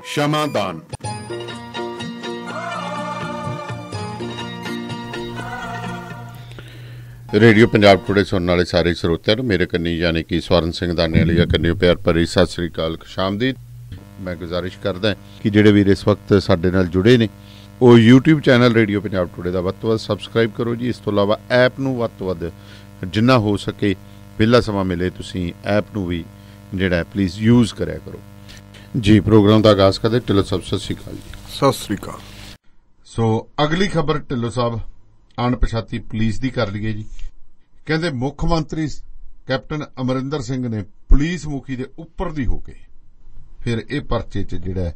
ਸ਼ਮਾਦਾਨ। Radio Punjab today ਸੁਣਨ ਵਾਲੇ ਸਾਰੇ ਸਰੋਤਿਆਂ ਨੂੰ ਮੇਰੇ ਕੰਨੀ ਯਾਨੀ ਕਿ ਸਵਰਨ ਸਿੰਘ ਦਾਨੇ ਵਾਲੀ ਕੰਨੀ ਪਿਆਰ ਭਰੀ ਸਤਿ ਸ੍ਰੀ ਅਕਾਲ, ਖੁਸ਼ਾਮਦੀਦ। ਮੈਂ ਗੁਜ਼ਾਰਿਸ਼ ਕਰਦਾ ਕਿ ਜਿਹੜੇ ਵੀਰ ਇਸ ਵਕਤ ਸਾਡੇ ਨਾਲ ਜੁੜੇ ਨੇ ਉਹ YouTube channel radio Punjab today ਦਾ ਵੱਧ ਤੋਂ ਵੱਧ ਸਬਸਕ੍ਰਾਈਬ ਕਰੋ ਜੀ। ਇਸ ਤੋਂ ਇਲਾਵਾ ਐਪ ਨੂੰ ਵੱਧ ਤੋਂ ਵੱਧ ਜਿੰਨਾ ਹੋ ਸਕੇ ਵਿਹਲਾ ਸਮਾਂ ਮਿਲੇ ਤੁਸੀਂ ਐਪ ਨੂੰ ਵੀ ਜਿਹੜਾ ਪਲੀਜ਼ ਯੂਜ਼ ਕਰਿਆ ਕਰੋ ਜੀ। ਪ੍ਰੋਗਰਾਮ ਦਾ ਆਗਾਜ਼ ਕਰਦੇ ਢਿੱਲੋਂ ਸਾਹਿਬ, ਸਤਿ ਸ੍ਰੀ ਅਕਾਲ ਜੀ। ਸਤਿ ਸ੍ਰੀ ਅਕਾਲ। ਸੋ ਅਗਲੀ ਖਬਰ ਢਿੱਲੋਂ ਸਾਹਿਬ ਅਣਪਛਾਤੀ ਪੁਲਿਸ ਦੀ ਕਰ ਲਈਏ ਜੀ। ਕਹਿੰਦੇ ਮੁੱਖ ਮੰਤਰੀ ਕੈਪਟਨ ਅਮਰਿੰਦਰ ਸਿੰਘ ਨੇ ਪੁਲਿਸ ਮੁਖੀ ਦੇ ਉੱਪਰ ਦੀ ਹੋ ਕੇ ਫਿਰ ਇਹ ਪਰਚੇ 'ਚ ਜਿਹੜਾ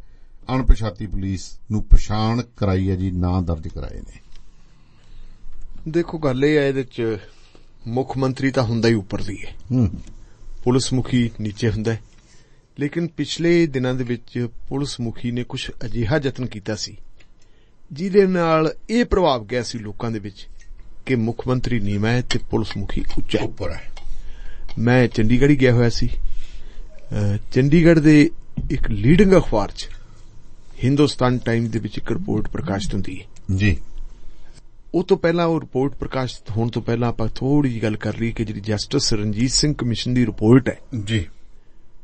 ਅਣਪਛਾਤੀ ਪੁਲਿਸ ਨੂੰ ਪਛਾਣ ਕਰਾਈ ਹੈ ਜੀ, ਨਾਂ ਦਰਜ ਕਰਾਏ ਨੇ। ਦੇਖੋ ਗੱਲ ਇਹ ਹੈ, ਇਹਦੇ 'ਚ ਮੁੱਖ ਮੰਤਰੀ ਤਾਂ ਹੁੰਦਾ ਹੀ ਉੱਪਰ ਦੀ ਹੈ, ਪੁਲਿਸ ਮੁਖੀ ਨੀਚੇ ਹੁੰਦਾ ਹੈ। ਲੇਕਿਨ ਪਿਛਲੇ ਦਿਨਾਂ ਦੇ ਵਿੱਚ ਪੁਲਿਸ ਮੁਖੀ ਨੇ ਕੁਝ ਅਜਿਹਾ ਯਤਨ ਕੀਤਾ ਸੀ ਜਿਹਦੇ ਨਾਲ ਇਹ ਪ੍ਰਭਾਵ ਗਿਆ ਸੀ ਲੋਕਾਂ ਦੇ ਵਿੱਚ ਕਿ ਮੁੱਖ ਮੰਤਰੀ ਨੀਵਾਂ ਹੈ ਤੇ ਪੁਲਿਸ ਮੁਖੀ ਉੱਚਾ ਉੱਪਰ ਹੈ। ਮੈਂ ਚੰਡੀਗੜ੍ਹ ਹੀ ਗਿਆ ਹੋਇਆ ਸੀ। ਚੰਡੀਗੜ੍ਹ ਦੇ ਇੱਕ ਲੀਡਿੰਗ ਅਖਬਾਰ 'ਚ ਹਿੰਦੁਸਤਾਨ ਟਾਈਮ ਦੇ ਵਿੱਚ ਇੱਕ ਰਿਪੋਰਟ ਪ੍ਰਕਾਸ਼ਿਤ ਹੁੰਦੀ ਹੈ ਜੀ। ਉਹ ਤੋਂ ਪਹਿਲਾਂ ਉਹ ਰਿਪੋਰਟ ਪ੍ਰਕਾਸ਼ਿਤ ਹੋਣ ਤੋਂ ਪਹਿਲਾਂ ਆਪਾਂ ਥੋੜੀ ਜਿਹੀ ਗੱਲ ਕਰ ਲਈ ਕਿ ਜਿਹੜੀ ਜਸਟਿਸ ਰਣਜੀਤ ਸਿੰਘ ਕਮਿਸ਼ਨ ਦੀ ਰਿਪੋਰਟ ਹੈ ਜੀ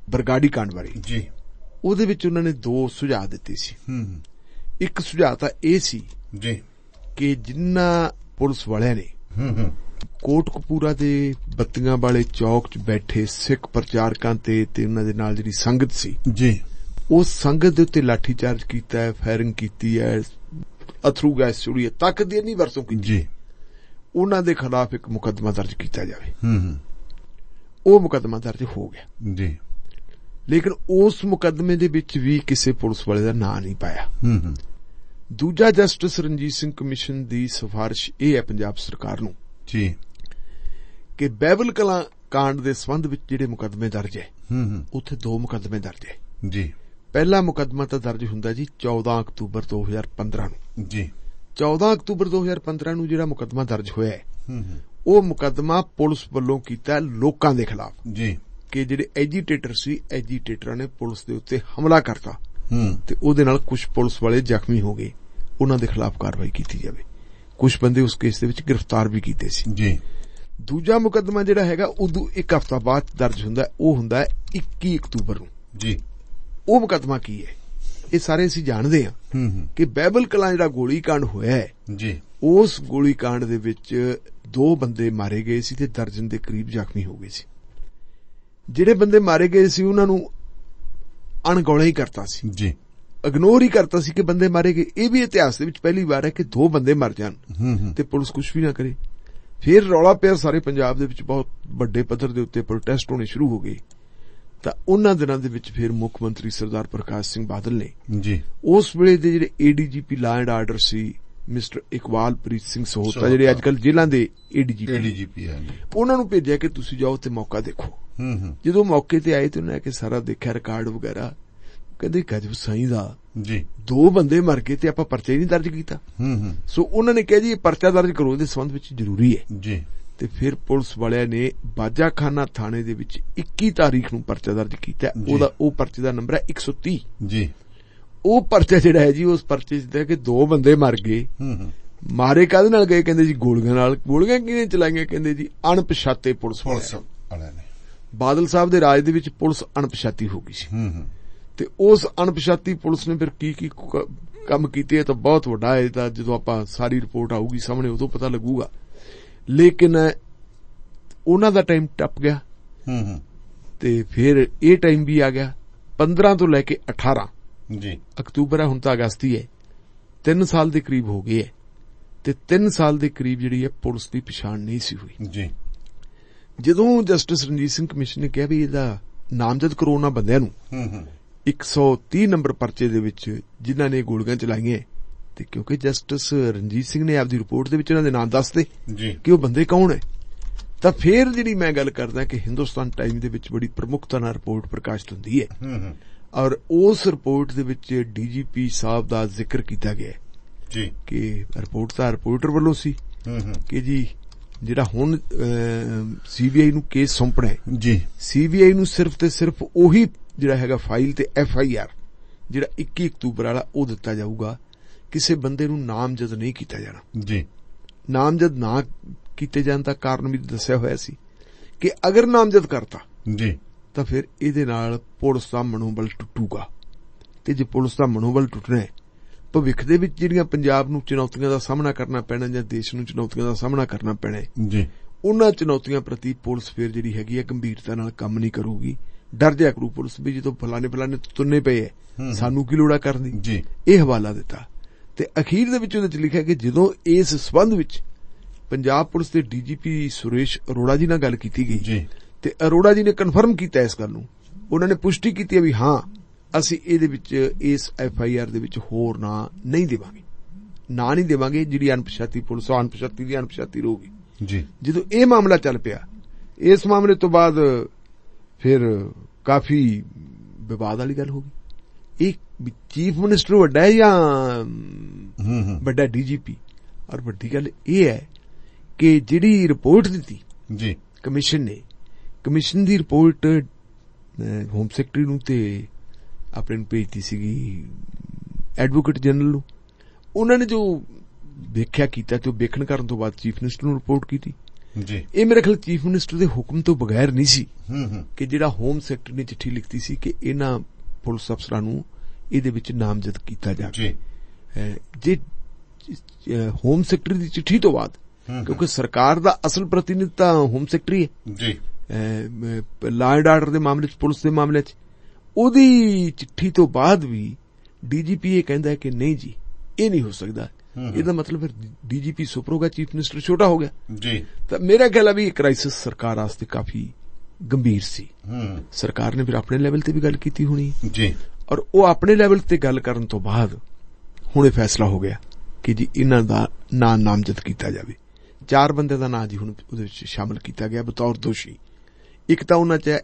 ਬਰਗਾੜੀ ਕਾਂਡ ਬਾਰੇ ਜੀ, ਉਹਦੇ ਵਿੱਚ ਉਹਨਾਂ ਨੇ 2 ਸੁਝਾਅ ਦਿੱਤੇ ਸੀ। ਇੱਕ ਸੁਝਾਅ ਤਾਂ ਇਹ ਸੀ ਜੀ ਕਿ ਜਿਨ੍ਹਾਂ ਪੁਲਿਸ ਵਾਲਿਆਂ ਨੇ ਕੋਟਕਪੂਰਾ ਦੇ ਬੱਤੀਆਂ ਵਾਲੇ ਚੌਕ 'ਚ ਬੈਠੇ ਸਿੱਖ ਪ੍ਰਚਾਰਕਾਂ ਤੇ ਉਹਨਾਂ ਦੇ ਨਾਲ ਜਿਹੜੀ ਸੰਗਤ ਸੀ ਜੀ, ਉਸ ਸੰਗਤ ਦੇ ਉੱਤੇ ਲਾਠੀਚਾਰਜ ਕੀਤਾ ਹੈ, ਫਾਇਰਿੰਗ ਕੀਤੀ ਹੈ, ਅਥਰੂ ਗੈਸ ਛੁੜੀ ਹੈ, ਤਾਕਤ ਦੀ ਇੰਨੀ ਵਰਤੋਂ ਕੀਤੀ ਜੀ, ਉਹਨਾਂ ਦੇ ਖਿਲਾਫ ਇੱਕ ਮੁਕੱਦਮਾ ਦਰਜ ਕੀਤਾ ਜਾਵੇ। ਉਹ ਮੁਕੱਦਮਾ ਦਰਜ ਹੋ ਗਿਆ ਜੀ, ਲੇਕਿਨ ਉਸ ਮੁਕੱਦਮੇ ਦੇ ਵਿੱਚ ਵੀ ਕਿਸੇ ਪੁਲਿਸ ਵਾਲੇ ਦਾ ਨਾਂ ਨਹੀਂ ਪਾਇਆ। ਦੂਜਾ ਜਸਟਿਸ ਰਣਜੀਤ ਸਿੰਘ ਕਮਿਸ਼ਨ ਦੀ ਸਿਫਾਰਿਸ਼ ਇਹ ਹੈ ਪੰਜਾਬ ਸਰਕਾਰ ਨੂੰ ਜੀ ਕਿ ਬਹਿਬਲ ਕਲਾਂ ਕਾਂਡ ਦੇ ਸੰਬੰਧ ਵਿੱਚ ਜਿਹੜੇ ਮੁਕੱਦਮੇ ਦਰਜ ਹੈ ਉੱਥੇ 2 ਮੁਕੱਦਮੇ ਦਰਜ ਹੈ ਜੀ। ਪਹਿਲਾ ਮੁਕੱਦਮਾ ਤਾਂ ਦਰਜ ਹੁੰਦਾ ਜੀ 14 ਅਕਤੂਬਰ 2015 ਨੂੰ ਜੀ। 14 ਅਕਤੂਬਰ 2015 ਨੂੰ ਜਿਹੜਾ ਮੁਕੱਦਮਾ ਦਰਜ ਹੋਇਆ ਹੈ ਉਹ ਮੁਕੱਦਮਾ ਪੁਲਿਸ ਵੱਲੋਂ ਕੀਤਾ ਲੋਕਾਂ ਦੇ ਖਿਲਾਫ ਜੀ ਕਿ ਜਿਹੜੇ ਐਜੀਟੇਟਰ ਸੀ, ਐਜੀਟੇਟਰਾਂ ਨੇ ਪੁਲਿਸ ਦੇ ਉੱਤੇ ਹਮਲਾ ਕਰਤਾ ਤੇ ਉਹਦੇ ਨਾਲ ਕੁਝ ਪੁਲਿਸ ਵਾਲੇ ਜ਼ਖਮੀ ਹੋ ਗਏ, ਉਹਨਾਂ ਦੇ ਖਿਲਾਫ ਕਾਰਵਾਈ ਕੀਤੀ ਜਾਵੇ। ਕੁਝ ਬੰਦੇ ਉਸ ਕੇਸ ਦੇ ਵਿੱਚ ਗ੍ਰਿਫਤਾਰ ਵੀ ਕੀਤੇ ਸੀ ਜੀ। ਦੂਜਾ ਮੁਕੱਦਮਾ ਜਿਹੜਾ ਹੈਗਾ ਉਦੋਂ 1 ਹਫ਼ਤਾ ਬਾਅਦ ਦਰਜ ਹੁੰਦਾ, ਉਹ ਹੁੰਦਾ 21 ਅਕਤੂਬਰ ਨੂੰ ਜੀ। ਉਹ ਮੁਕੱਦਮਾ ਕੀ ਹੈ ਇਹ ਸਾਰੇ ਅਸੀਂ ਜਾਣਦੇ ਹਾਂ ਕਿ ਬਹਿਬਲ ਕਲਾਂ ਜਿਹੜਾ ਗੋਲੀ ਕਾਂਡ ਹੋਇਆ ਹੈ ਜੀ, ਉਸ ਗੋਲੀ ਕਾਂਡ ਦੇ ਵਿੱਚ 2 ਬੰਦੇ ਮਾਰੇ ਗਏ ਸੀ ਤੇ ਦਰਜਨ ਦੇ ਕਰੀਬ ਜ਼ਖਮੀ ਹੋ ਗਏ ਸੀ। ਜਿਹੜੇ ਬੰਦੇ ਮਾਰੇ ਗਏ ਸੀ ਉਹਨਾਂ ਨੂੰ ਅਣਗੌਲਿਆ ਹੀ ਕਰਤਾ ਸੀ ਜੀ, ਇਗਨੋਰ ਹੀ ਕਰਤਾ ਸੀ ਕਿ ਬੰਦੇ ਮਾਰੇ ਗਏ। ਇਹ ਵੀ ਇਤਿਹਾਸ ਦੇ ਵਿੱਚ ਪਹਿਲੀ ਵਾਰ ਹੈ ਕਿ 2 ਬੰਦੇ ਮਰ ਜਾਣ ਤੇ ਪੁਲਿਸ ਕੁਝ ਵੀ ਨਾ ਕਰੇ। ਫਿਰ ਰੌਲਾ ਪਿਆ ਸਾਰੇ ਪੰਜਾਬ ਦੇ ਵਿੱਚ, ਬਹੁਤ ਵੱਡੇ ਪੱਧਰ ਦੇ ਉੱਤੇ ਪ੍ਰੋਟੈਸਟ ਹੋਣੇ ਸ਼ੁਰੂ ਹੋ ਗਏ। ਤਾਂ ਉਹਨਾਂ ਦਿਨਾਂ ਦੇ ਵਿੱਚ ਫਿਰ ਮੁੱਖ ਮੰਤਰੀ ਸਰਦਾਰ ਪ੍ਰਕਾਸ਼ ਸਿੰਘ ਬਾਦਲ ਨੇ ਜੀ ਉਸ ਵੇਲੇ ਦੇ ਜਿਹੜੇ ADGP ਲਾਅ ਐਂਡ ਆਰਡਰ ਸੀ ਮਿਸਟਰ ਇਕਬਾਲਪ੍ਰੀਤ ਸਿੰਘ ਸਹੋਤਾ, ਜਿਹੜੇ ਅੱਜ ਕੱਲ੍ਹ ਜੇਲ੍ਹਾਂ ਦੇ ADGP ਹੈ, ਉਹਨਾਂ ਨੂੰ ਭੇਜਿਆ ਕਿ ਤੁਸੀਂ ਜਾਓ ਤੇ ਮੌਕਾ ਦੇਖੋ। ਜਦੋਂ ਮੌਕੇ ਤੇ ਆਏ ਤੇ ਉਹਨਾਂ ਨੇ ਸਾਰਾ ਦੇਖਿਆ ਰਿਕਾਰਡ ਵਗੈਰਾ, ਕਹਿੰਦੇ ਗਜਬ ਸਾਈਂ ਦਾ ਜੀ 2 ਬੰਦੇ ਮਰ ਗਏ ਤੇ ਆਪਾਂ ਪਰਚਾ ਹੀ ਨਹੀਂ ਦਰਜ ਕੀਤਾ। ਸੋ ਉਹਨਾਂ ਨੇ ਕਿਹਾ ਜੀ ਇਹ ਪਰਚਾ ਦਰਜ ਕਰੋ, ਇਹਦੇ ਸੰਬੰਧ ਵਿੱਚ ਜ਼ਰੂਰੀ ਹੈ ਜੀ। ਤੇ ਫਿਰ ਪੁਲਿਸ ਵਾਲਿਆਂ ਨੇ ਬਾਜਾਖਾਨਾ ਥਾਣੇ ਦੇ ਵਿੱਚ 21 ਤਾਰੀਖ ਨੂੰ ਪਰਚਾ ਦਰਜ ਕੀਤਾ। ਉਹ ਪਰਚੇ ਦਾ ਨੰਬਰ ਹੈ 130 ਜੀ। ਉਹ ਪਰਚਾ ਜਿਹੜਾ ਹੈ ਜੀ, ਉਸ ਪਰਚੇ 'ਚ ਕਿ 2 ਬੰਦੇ ਮਰ ਗਏ। ਮਾਰੇ ਕਾਹਦੇ ਨਾਲ ਗਏ? ਕਹਿੰਦੇ ਜੀ ਗੋਲੀਆਂ ਨਾਲ। ਗੋਲੀਆਂ ਕਿਹਨੇ ਚਲਾਈਆਂ? ਕਹਿੰਦੇ ਜੀ ਅਣਪਛਾਤੇ ਪੁਲਿਸ ਵਾਲਿਆਂ ਨੇ। ਬਾਦਲ ਸਾਹਿਬ ਦੇ ਰਾਜ ਦੇ ਵਿੱਚ ਪੁਲਿਸ ਅਣਪਛਾਤੀ ਹੋ ਗਈ ਸੀ ਤੇ ਉਸ ਅਣਪਛਾਤੀ ਪੁਲਿਸ ਨੇ ਫਿਰ ਕੀ ਕੰਮ ਕੀਤੇ ਤਾਂ ਬਹੁਤ ਵੱਡਾ ਹੈ। ਤਾਂ ਜਦੋਂ ਆਪਾਂ ਸਾਰੀ ਰਿਪੋਰਟ ਆਊਗੀ ਸਾਹਮਣੇ ਉਦੋਂ ਪਤਾ ਲੱਗੂਗਾ। ਲੇਕਿਨ ਉਹਨਾਂ ਦਾ ਟਾਈਮ ਟੱਪ ਗਿਆ ਤੇ ਫਿਰ ਇਹ ਟਾਈਮ ਵੀ ਆ ਗਿਆ 15 ਤੋਂ ਲੈ ਕੇ 18 ਜੀ ਅਕਤੂਬਰ ਹੈ, ਹੁਣ ਤਾਂ ਅਗਸਤ ਹੀ ਹੈ। 3 ਸਾਲ ਦੇ ਕਰੀਬ ਹੋ ਗਏ ਹੈ ਤੇ 3 ਸਾਲ ਦੇ ਕਰੀਬ ਜਿਹੜੀ ਹੈ ਪੁਲਿਸ ਦੀ ਪਛਾਣ ਨਹੀਂ ਸੀ ਹੋਈ ਜੀ। ਜਦੋਂ ਜਸਟਿਸ ਰਣਜੀਤ ਸਿੰਘ ਕਮਿਸ਼ਨ ਨੇ ਕਿਹਾ ਵੀ ਇਹਦਾ ਨਾਮਜ਼ਦ ਕਰੋ ਉਹਨਾਂ ਬੰਦਿਆਂ ਨੂੰ 130 ਨੰਬਰ ਪਰਚੇ ਦੇ ਵਿੱਚ ਜਿਨ੍ਹਾਂ ਨੇ ਗੋਲੀਆਂ ਚਲਾਈਆਂ, ਤੇ ਕਿਉਂਕਿ ਜਸਟਿਸ ਰਣਜੀਤ ਸਿੰਘ ਨੇ ਆਪਦੀ ਰਿਪੋਰਟ ਦੇ ਵਿੱਚ ਇਹਨਾਂ ਦੇ ਨਾਮ ਦੱਸਦੇ ਕਿ ਉਹ ਬੰਦੇ ਕੌਣ ਹੈ, ਤਾਂ ਫਿਰ ਜਿਹੜੀ ਮੈਂ ਗੱਲ ਕਰਦਾ ਕਿ ਹਿੰਦੁਸਤਾਨ ਟਾਈਮ ਦੇ ਵਿੱਚ ਬੜੀ ਪ੍ਰਮੁਖਤਾ ਨਾਲ ਰਿਪੋਰਟ ਪ੍ਰਕਾਸ਼ਿਤ ਹੁੰਦੀ ਹੈ ਔਰ ਉਸ ਰਿਪੋਰਟ ਦੇ ਵਿੱਚ DGP ਸਾਹਿਬ ਦਾ ਜ਼ਿਕਰ ਕੀਤਾ ਗਿਆ ਜੀ ਕਿ ਰਿਪੋਰਟ ਤਾਂ ਰਿਪੋਰਟਰ ਵੱਲੋਂ ਸੀ ਕਿ ਜੀ ਜਿਹੜਾ ਹੁਣ CBI ਨੂੰ ਕੇਸ ਸੌਂਪਣਾ ਹੈ ਜੀ, CBI ਨੂੰ ਸਿਰਫ ਤੇ ਸਿਰਫ ਉਹੀ ਜਿਹੜਾ ਹੈਗਾ ਫਾਈਲ ਤੇ FIR ਜਿਹੜਾ 21 ਅਕਤੂਬਰ ਵਾਲਾ ਉਹ ਦਿੱਤਾ ਜਾਊਗਾ। ਕਿਸੇ ਬੰਦੇ ਨੂੰ ਨਾਮਜ਼ਦ ਨਹੀਂ ਕੀਤਾ ਜਾਣਾ ਜੀ। ਨਾਮਜ਼ਦ ਨਾ ਕੀਤੇ ਜਾਣ ਦਾ ਕਾਰਨ ਵੀ ਦੱਸਿਆ ਹੋਇਆ ਸੀ ਕਿ ਅਗਰ ਨਾਮਜ਼ਦ ਕਰਤਾ ਜੀ ਤਾਂ ਫਿਰ ਇਹਦੇ ਨਾਲ ਪੁਲਿਸ ਦਾ ਮਨੋਬਲ ਟੁੱਟੂਗਾ, ਤੇ ਜੇ ਪੁਲਿਸ ਦਾ ਮਨੋਬਲ ਟੁੱਟਣਾ ਹੈ, ਭਵਿੱਖ ਦੇ ਵਿੱਚ ਜਿਹੜੀਆਂ ਪੰਜਾਬ ਨੂੰ ਚੁਣੌਤੀਆਂ ਦਾ ਸਾਹਮਣਾ ਕਰਨਾ ਪੈਣਾ ਜਾਂ ਦੇਸ਼ ਨੂੰ ਚੁਣੌਤੀਆਂ ਦਾ ਸਾਹਮਣਾ ਕਰਨਾ ਪੈਣਾ ਜੀ, ਉਹਨਾਂ ਚੁਣੌਤੀਆਂ ਪ੍ਰਤੀ ਪੁਲਿਸ ਫਿਰ ਜਿਹੜੀ ਹੈਗੀ ਹੈ ਗੰਭੀਰਤਾ ਨਾਲ ਕੰਮ ਨਹੀਂ ਕਰੂਗੀ। ਡਰ ਜਾ ਕਰੂ ਪੁਲਿਸ ਵੀ, ਜਦੋਂ ਫਲਾਣੇ ਤੁਰਨੇ ਪਏ ਹੈ ਸਾਨੂੰ ਕੀ ਲੋੜਾ ਕਰਨ ਦੀ। ਇਹ ਹਵਾਲਾ ਦਿੱਤਾ ਤੇ ਅਖੀਰ ਦੇ ਵਿੱਚ ਉਹਦੇ ਚ ਲਿਖਿਆ ਕਿ ਜਦੋਂ ਇਸ ਸਬੰਧ ਵਿੱਚ ਪੰਜਾਬ ਪੁਲਿਸ ਦੇ ਡੀਜੀਪੀ ਸੁਰੇਸ਼ ਅਰੋੜਾ ਜੀ ਨਾਲ ਗੱਲ ਕੀਤੀ ਗਈ ਤੇ ਅਰੋੜਾ ਜੀ ਨੇ ਕਨਫਰਮ ਕੀਤਾ ਇਸ ਗੱਲ ਨੂੰ, ਉਹਨਾਂ ਨੇ ਪੁਸ਼ਟੀ ਕੀਤੀ ਵੀ ਹਾਂ ਅਸੀਂ ਇਹਦੇ ਵਿੱਚ ਇਸ FIR ਦੇ ਵਿੱਚ ਹੋਰ ਨਾਂ ਨਹੀਂ ਦੇਵਾਂਗੇ ਜਿਹੜੀ ਅਣਪਛਾਤੀ ਪੁਲਿਸ ਅਣਪਛਾਤੀ ਦੀ ਅਣਪਛਾਤੀ ਰਹੂਗੀ ਜੀ। ਜਦੋਂ ਇਹ ਮਾਮਲਾ ਚੱਲ ਪਿਆ, ਇਸ ਮਾਮਲੇ ਤੋਂ ਬਾਅਦ ਫਿਰ ਕਾਫੀ ਵਿਵਾਦ ਵਾਲੀ ਗੱਲ ਹੋ ਗਈ। ਇਹ ਚੀਫ ਮਿਨਿਸਟਰ ਵੱਡਾ ਹੈ ਜਾਂ ਵੱਡਾ DGP? ਔਰ ਵੱਡੀ ਗੱਲ ਇਹ ਹੈ ਕਿ ਜਿਹੜੀ ਰਿਪੋਰਟ ਦਿੱਤੀ ਜੀ ਕਮਿਸ਼ਨ ਨੇ, ਕਮਿਸ਼ਨ ਦੀ ਰਿਪੋਰਟ ਹੋਮ ਸੈਕਟਰੀ ਨੂੰ ਤੇ ਆਪਣੇ ਨੂੰ ਭੇਜਤੀ ਸੀਗੀ ਐਡਵੋਕੇਟ ਜਨਰਲ ਨੂੰ। ਉਹਨਾਂ ਨੇ ਜੋ ਵੇਖਿਆ ਕੀਤਾ ਤੇ ਉਹ ਵੇਖਣ ਕਰਨ ਤੋਂ ਬਾਅਦ ਚੀਫ ਮਿਨਿਸਟਰ ਨੂੰ ਰਿਪੋਰਟ ਕੀਤੀ ਜੀ। ਇਹ ਮੇਰੇ ਖਿਆਲ ਚੀਫ ਮਿਨਿਸਟਰ ਦੇ ਹੁਕਮ ਤੋਂ ਬਗੈਰ ਨਹੀਂ ਸੀ ਕਿ ਜਿਹੜਾ ਹੋਮ ਸੈਕਟਰੀ ਨੇ ਚਿੱਠੀ ਲਿਖਤੀ ਸੀ ਕਿ ਇਹਨਾਂ ਪੁਲਿਸ ਅਫਸਰਾਂ ਨੂੰ ਇਹਦੇ ਵਿੱਚ ਨਾਮਜ਼ਦ ਕੀਤਾ ਜਾਵੇ। ਜੇ ਹੋਮ ਸੈਕਟਰੀ ਦੀ ਚਿੱਠੀ ਤੋਂ ਬਾਅਦ, ਕਿਉਂਕਿ ਸਰਕਾਰ ਦਾ ਅਸਲ ਪ੍ਰਤੀਨਿਧ ਤਾਂ ਹੋਮ ਸੈਕਟਰੀ ਹੈ ਜੀ, ਲਾ ਐਂਡ ਆਰਡਰ ਦੇ ਮਾਮਲੇ 'ਚ, ਪੁਲਿਸ ਦੇ ਮਾਮਲੇ 'ਚ, ਉਹਦੀ ਚਿੱਠੀ ਤੋਂ ਬਾਅਦ ਵੀ DGP ਇਹ ਕਹਿੰਦਾ ਹੈ ਕਿ ਨਹੀਂ ਜੀ ਇਹ ਨਹੀਂ ਹੋ ਸਕਦਾ। ਇਹਦਾ ਮਤਲਬ ਫਿਰ DGP ਸੁਪਰ ਹੋ ਗਿਆ, ਚੀਫ ਮਿਨਿਸਟਰ ਛੋਟਾ ਹੋ ਗਿਆ ਜੀ। ਤਾਂ ਮੇਰਾ ਖਿਆਲ ਹੈ ਵੀ ਇਹ ਕ੍ਰਾਈਸਿਸ ਸਰਕਾਰ ਵਾਸਤੇ ਕਾਫੀ ਗੰਭੀਰ ਸੀ। ਸਰਕਾਰ ਨੇ ਫਿਰ ਆਪਣੇ ਲੈਵਲ ਤੇ ਵੀ ਗੱਲ ਕੀਤੀ ਹੋਣੀ ਜੀ, ਔਰ ਉਹ ਆਪਣੇ ਲੈਵਲ ਤੇ ਗੱਲ ਕਰਨ ਤੋਂ ਬਾਅਦ ਹੁਣ ਇਹ ਫੈਸਲਾ ਹੋ ਗਿਆ ਕਿ ਜੀ ਇਹਨਾਂ ਦਾ ਨਾਂ ਨਾਮਜ਼ਦ ਕੀਤਾ ਜਾਵੇ। 4 ਬੰਦੇ ਦਾ ਨਾਂ ਜੀ ਹੁਣ ਉਹਦੇ ਵਿੱਚ ਸ਼ਾਮਲ ਕੀਤਾ ਗਿਆ ਬਤੌਰ ਦੋਸ਼ੀ। ਇੱਕ ਤਾਂ ਉਹਨਾਂ 'ਚ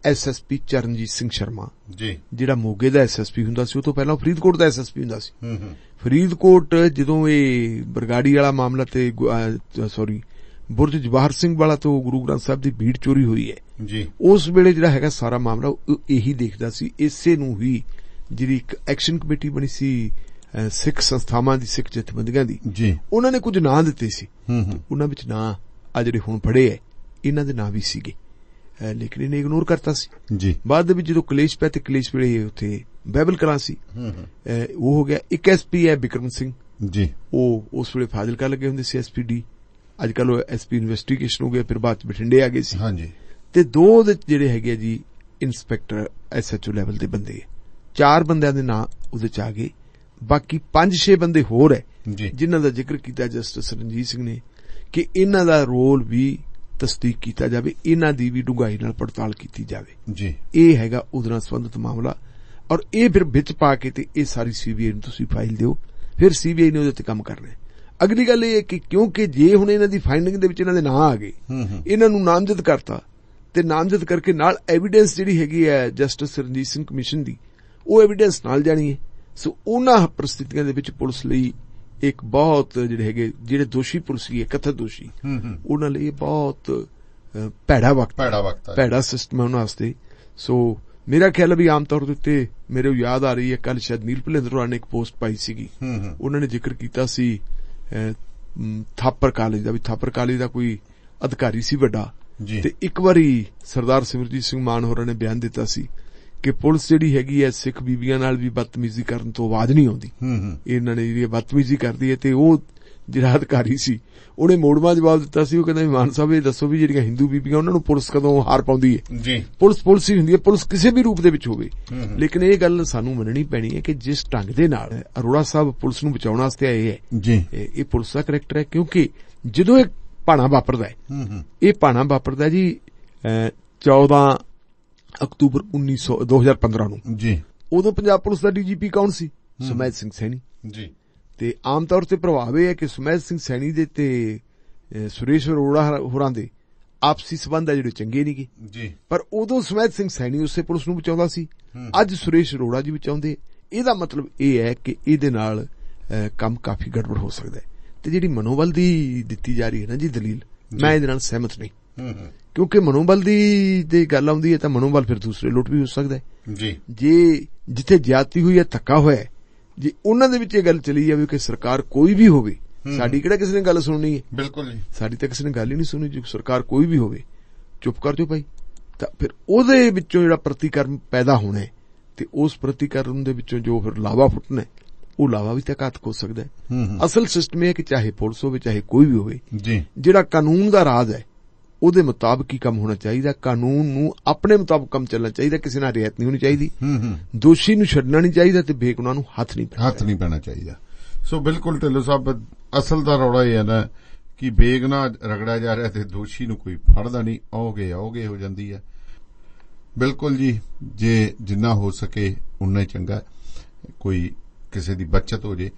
SSP ਚਰਨਜੀਤ ਸਿੰਘ ਸ਼ਰਮਾ ਜੀ, ਜਿਹੜਾ ਮੋਗੇ ਦਾ SSP ਹੁੰਦਾ ਸੀ, ਉਹ ਤੋਂ ਪਹਿਲਾਂ ਫਰੀਦਕੋਟ ਦਾ SSP ਹੁੰਦਾ ਸੀ। ਫਰੀਦਕੋਟ ਜਦੋਂ ਇਹ ਬਰਗਾੜੀ ਵਾਲਾ ਮਾਮਲਾ ਤੇ ਬੁਰਜ ਜਵਾਹਰ ਸਿੰਘ ਵਾਲਾ ਤੋਂ ਗੁਰੂ ਗ੍ਰੰਥ ਸਾਹਿਬ ਦੀ ਭੀੜ ਚੋਰੀ ਹੋਈ ਹੈ ਜੀ, ਉਸ ਵੇਲੇ ਜਿਹੜਾ ਹੈਗਾ ਸਾਰਾ ਮਾਮਲਾ ਇਹੀ ਦੇਖਦਾ ਸੀ। ਇਸੇ ਨੂੰ ਹੀ ਜਿਹੜੀ ਇੱਕ ਐਕਸ਼ਨ ਕਮੇਟੀ ਬਣੀ ਸੀ ਸਿੱਖ ਸੰਸਥਾਵਾਂ ਦੀ, ਸਿੱਖ ਜਥੇਬੰਦੀਆਂ ਦੀ ਜੀ, ਉਹਨਾਂ ਨੇ ਕੁਝ ਨਾਂ ਦਿੱਤੇ ਸੀ। ਉਹਨਾਂ ਵਿੱਚ ਨਾਂ ਆ ਜਿਹੜੇ ਹੁਣ ਫੜੇ ਹੈ ਇਹਨਾਂ ਦੇ ਨਾਂ ਵੀ ਸੀਗੇ, ਲੇਕਿਨ ਇਹਨੇ ਇਗਨੋਰ ਕਰਤਾ ਸੀ ਜੀ। ਬਾਅਦ ਦੇ ਵਿੱਚ ਜਦੋਂ ਕਲੇਸ਼ ਪਿਆ ਤੇ ਕਲੇਸ਼ ਵੇਲੇ ਉੱਥੇ ਬਾਈਬਲ ਕਲਾਂ ਸੀ, ਉਹ ਹੋ ਗਿਆ। ਇੱਕ SP ਹੈ ਬਿਕਰਮ ਸਿੰਘ ਜੀ, ਉਹ ਉਸ ਵੇਲੇ ਫਾਜ਼ਿਲਕਾ ਲੱਗੇ ਹੁੰਦੇ ਸੀ SPD, ਅੱਜ ਕੱਲ ਉਹ SP ਇਨਵੈਸਟੀਗੇਸ਼ਨ ਹੋ ਗਿਆ, ਫਿਰ ਬਾਅਦ ਚ ਬਠਿੰਡੇ ਆ ਗਏ ਸੀ ਤੇ 2 ਦੇ ਜਿਹੜੇ ਹੈਗੇ ਜੀ ਇੰਸਪੈਕਟਰ SHO ਲੈਵਲ ਦੇ ਬੰਦੇ, 4 ਬੰਦਿਆਂ ਦੇ ਨਾਂ ਉਹਦੇ ਚ ਆ ਗਏ। ਬਾਕੀ 5-6 ਬੰਦੇ ਹੋਰ ਹੈ ਜਿਨ੍ਹਾਂ ਦਾ ਜ਼ਿਕਰ ਕੀਤਾ ਜਸਟਿਸ ਰਣਜੀਤ ਸਿੰਘ ਨੇ ਕਿ ਇਹਨਾਂ ਦਾ ਰੋਲ ਵੀ ਤਸਦੀਕ ਕੀਤਾ ਜਾਵੇ, ਇਹਨਾਂ ਦੀ ਵੀ ਡੂੰਘਾਈ ਨਾਲ ਪੜਤਾਲ ਕੀਤੀ ਜਾਵੇ ਜੀ। ਇਹ ਹੈਗਾ ਉਹਦੇ ਨਾਲ ਸੰਬੰਧਿਤ ਮਾਮਲਾ, ਔਰ ਇਹ ਫਿਰ ਵਿੱਚ ਪਾ ਕੇ ਤੇ ਇਹ ਸਾਰੀ CBI ਨੂੰ ਤੁਸੀਂ ਫਾਈਲ ਦਿਓ, ਫਿਰ CBI ਨੇ ਉਹਦੇ ਤੇ ਕੰਮ ਕਰਨਾ। ਅਗਲੀ ਗੱਲ ਇਹ ਹੈ ਕਿ ਕਿਉਂਕਿ ਜੇ ਹੁਣ ਇਹਨਾਂ ਦੀ ਫਾਈਂਡਿੰਗ ਦੇ ਵਿੱਚ ਇਹਨਾਂ ਦੇ ਨਾਂ ਆ ਗਏ, ਇਹਨਾਂ ਨੂੰ ਨਾਮਜ਼ਦ ਕਰਤਾ ਤੇ ਨਾਮਜ਼ਦ ਕਰਕੇ ਨਾਲ ਐਵੀਡੈਂਸ ਜਿਹੜੀ ਹੈਗੀ ਹੈ ਜਸਟਿਸ ਰਣਜੀਤ ਸਿੰਘ ਕਮਿਸ਼ਨ ਦੀ, ਉਹ ਐਵੀਡੈਂਸ ਨਾਲ ਜਾਣੀ ਹੈ। ਸੋ ਉਹਨਾਂ ਪਰਿਸਥਿਤੀਆਂ ਦੇ ਵਿੱਚ ਪੁਲਿਸ ਲਈ ਇੱਕ ਬਹੁਤ ਜਿਹੜੇ ਦੋਸ਼ੀ ਪੁਲਿਸੀ ਹੈ, ਕਥਿਤ ਦੋਸ਼ੀ, ਉਹਨਾਂ ਲਈ ਬਹੁਤ ਭੈੜਾ ਵਕਤ, ਭੈੜਾ ਸਿਸਟਮ ਹੈ ਉਹਨਾਂ ਵਾਸਤੇ। ਸੋ ਮੇਰਾ ਖਿਆਲ ਹੈ ਵੀ ਆਮ ਤੌਰ ਦੇ ਉੱਤੇ ਮੇਰੇ ਯਾਦ ਆ ਰਹੀ ਹੈ, ਕੱਲ ਸ਼ਾਇਦ ਨੀਲ ਭੁਲੇਂਦਰ ਨੇ ਇੱਕ ਪੋਸਟ ਪਾਈ ਸੀਗੀ, ਉਹਨਾਂ ਨੇ ਜ਼ਿਕਰ ਕੀਤਾ ਸੀ ਥਾਪਰ ਕਾਲਜ ਦਾ, ਵੀ ਥਾਪਰ ਕਾਲਜ ਦਾ ਕੋਈ ਅਧਿਕਾਰੀ ਸੀ ਵੱਡਾ, ਤੇ ਇੱਕ ਵਾਰੀ ਸਰਦਾਰ ਸਿਮਰਜੀਤ ਸਿੰਘ ਮਾਨ ਹੋਰਾਂ ਨੇ ਬਿਆਨ ਦਿੱਤਾ ਸੀ ਕਿ ਪੁਲਿਸ ਜਿਹੜੀ ਹੈਗੀ ਹੈ ਸਿੱਖ ਬੀਬੀਆਂ ਨਾਲ ਵੀ ਬਦਤਮੀਜ਼ੀ ਕਰਨ ਤੋਂ ਆਵਾਜ਼ ਨਹੀਂ ਆਉਂਦੀ, ਇਹਨਾਂ ਨੇ ਜਿਹੜੀ ਬਦਤਮੀਜ਼ੀ ਕਰਦੀ ਹੈ। ਤੇ ਉਹ ਜਿਹੜਾ ਅਧਿਕਾਰੀ ਸੀ ਉਹਨੇ ਮੋੜਵਾ ਜਵਾਬ ਦਿੱਤਾ ਸੀ, ਉਹ ਕਹਿੰਦਾ ਮਾਨ ਸਾਹਿਬ ਇਹ ਦੱਸੋ ਵੀ ਜਿਹੜੀਆਂ ਹਿੰਦੂ ਬੀਬੀਆਂ ਉਹਨਾਂ ਨੂੰ ਪੁਲਿਸ ਕਦੋਂ ਹਾਰ ਪਾਉਂਦੀ ਹੈ? ਪੁਲਿਸ ਹੀ ਹੁੰਦੀ ਹੈ, ਪੁਲਿਸ ਕਿਸੇ ਵੀ ਰੂਪ ਦੇ ਵਿੱਚ ਹੋਵੇ। ਲੇਕਿਨ ਇਹ ਗੱਲ ਸਾਨੂੰ ਮੰਨਣੀ ਪੈਣੀ ਹੈ ਕਿ ਜਿਸ ਢੰਗ ਦੇ ਨਾਲ ਅਰੋੜਾ ਸਾਹਿਬ ਪੁਲਿਸ ਨੂੰ ਬਚਾਉਣ ਵਾਸਤੇ ਆਏ ਹੈ, ਇਹ ਪੁਲਿਸ ਦਾ ਕਰੈਕਟਰ ਹੈ। ਕਿਉਂਕਿ ਜਦੋਂ ਇਹ ਭਾਣਾ ਵਾਪਰਦਾ ਹੈ, ਇਹ ਭਾਣਾ ਵਾਪਰਦਾ ਜੀ 14 ਅਕਤੂਬਰ 2015 ਨੂੰ ਜੀ, ਉਦੋਂ ਪੰਜਾਬ ਪੁਲਿਸ ਦਾ DGP ਕੌਣ ਸੀ? ਸੁਮੇਧ ਸਿੰਘ ਸੈਣੀ ਜੀ। ਤੇ ਆਮ ਤੌਰ ਤੇ ਪ੍ਰਭਾਵ ਇਹ ਹੈ ਕਿ ਸੁਮੇਧ ਸਿੰਘ ਸੈਣੀ ਦੇ ਤੇ ਸੁਰੇਸ਼ ਅਰੋੜਾ ਹੋਰਾਂ ਦੇ ਆਪਸੀ ਸਬੰਧ ਆ ਜਿਹੜੇ ਚੰਗੇ ਨਹੀਂ ਗੇ, ਪਰ ਉਦੋਂ ਸੁਮੇਧ ਸਿੰਘ ਸੈਣੀ ਉਸੇ ਪੁਲਿਸ ਨੂੰ ਬਚਾਉਂਦਾ ਸੀ, ਅੱਜ ਸੁਰੇਸ਼ ਅਰੋੜਾ ਜੀ ਬਚਾਉਂਦੇ। ਇਹਦਾ ਮਤਲਬ ਇਹ ਹੈ ਕਿ ਇਹਦੇ ਨਾਲ ਕੰਮ ਕਾਫੀ ਗੜਬੜ ਹੋ ਸਕਦਾ ਹੈ। ਤੇ ਜਿਹੜੀ ਮਨੋਬਲ ਦੀ ਦਿੱਤੀ ਜਾ ਰਹੀ ਹੈ ਨਾ ਜੀ ਦਲੀਲ, ਮੈਂ ਇਹਦੇ ਨਾਲ ਸਹਿਮਤ ਨਹੀਂ। ਕਿਉਂਕਿ ਮਨੋਬਲ ਦੀ ਗੱਲ ਆਉਂਦੀ ਹੈ ਤਾਂ ਮਨੋਬਲ ਫਿਰ ਦੂਸਰੇ ਲੁੱਟ ਵੀ ਹੋ ਸਕਦਾ ਹੈ ਜੀ। ਜੇ ਜਿੱਥੇ ਜ਼ਿਆਦਤੀ ਹੋਈ ਹੈ, ਧੱਕਾ ਹੋਇਆ, ਜੇ ਉਹਨਾਂ ਦੇ ਵਿੱਚ ਇਹ ਗੱਲ ਚਲੀ ਜਾਵੇ ਕਿ ਸਰਕਾਰ ਕੋਈ ਵੀ ਹੋਵੇ, ਸਾਡੀ ਕਿਹੜਾ ਕਿਸੇ ਨੇ ਗੱਲ ਸੁਣਨੀ ਹੈ? ਬਿਲਕੁਲ ਜੀ, ਸਾਡੀ ਤਾਂ ਕਿਸੇ ਨੇ ਗੱਲ ਹੀ ਨਹੀਂ ਸੁਣੀ। ਜੇ ਸਰਕਾਰ ਕੋਈ ਵੀ ਹੋਵੇ, ਚੁੱਪ ਕਰ ਜਾਓ ਭਾਈ। ਤਾਂ ਫਿਰ ਉਹਦੇ ਵਿੱਚੋਂ ਜਿਹੜਾ ਪ੍ਰਤੀਕਰਮ ਪੈਦਾ ਹੋਣਾ ਹੈ ਤੇ ਉਸ ਪ੍ਰਤੀਕਰਮ ਦੇ ਵਿੱਚੋਂ ਜੋ ਫਿਰ ਲਾਵਾ ਫੁੱਟਣਾ, ਉਹ ਲਾਵਾ ਵੀ ਤਾਂ ਘਾਤਕ ਹੋ ਸਕਦਾ ਹੈ। ਅਸਲ ਸਿਸਟਮ ਇਹ ਹੈ ਕਿ ਚਾਹੇ ਪੁਲਿਸ ਹੋਵੇ, ਚਾਹੇ ਕੋਈ ਵੀ ਹੋਵੇ, ਜਿਹੜਾ ਕਾਨੂੰਨ ਦਾ ਰਾਜ ਹੈ ਉਹਦੇ ਮੁਤਾਬਕ ਹੀ ਕੰਮ ਹੋਣਾ ਚਾਹੀਦਾ। ਕਾਨੂੰਨ ਨੂੰ ਆਪਣੇ ਮੁਤਾਬਕ ਕੰਮ ਚੱਲਣਾ ਚਾਹੀਦਾ, ਕਿਸੇ ਨਾਲ ਰਿਆਇਤ ਨਹੀਂ ਹੋਣੀ ਚਾਹੀਦੀ। ਦੋਸ਼ੀ ਨੂੰ ਛੱਡਣਾ ਨਹੀਂ ਚਾਹੀਦਾ ਤੇ ਬੇਗੁਨਾਹ ਨੂੰ ਹੱਥ ਨਹੀਂ ਪੈਣਾ ਚਾਹੀਦਾ। ਸੋ ਬਿਲਕੁਲ ਢਿੱਲੋਂ ਸਾਹਿਬ, ਅਸਲ ਦਾ ਰੌਲਾ ਇਹ ਹੈ ਨਾ ਕਿ ਬੇਗੁਨਾਹ ਰਗੜਿਆ ਜਾ ਰਿਹਾ ਤੇ ਦੋਸ਼ੀ ਨੂੰ ਕੋਈ ਫੜਦਾ ਨਹੀਂ, ਆਓਗੇ ਹੋ ਜਾਂਦੀ ਹੈ। ਬਿਲਕੁਲ ਜੀ, ਜੇ ਜਿੰਨਾ ਹੋ ਸਕੇ ਉਨਾ ਹੀ ਚੰਗਾ, ਕੋਈ ਕਿਸੇ ਦੀ ਬੱਚਤ ਹੋ ਜੇ।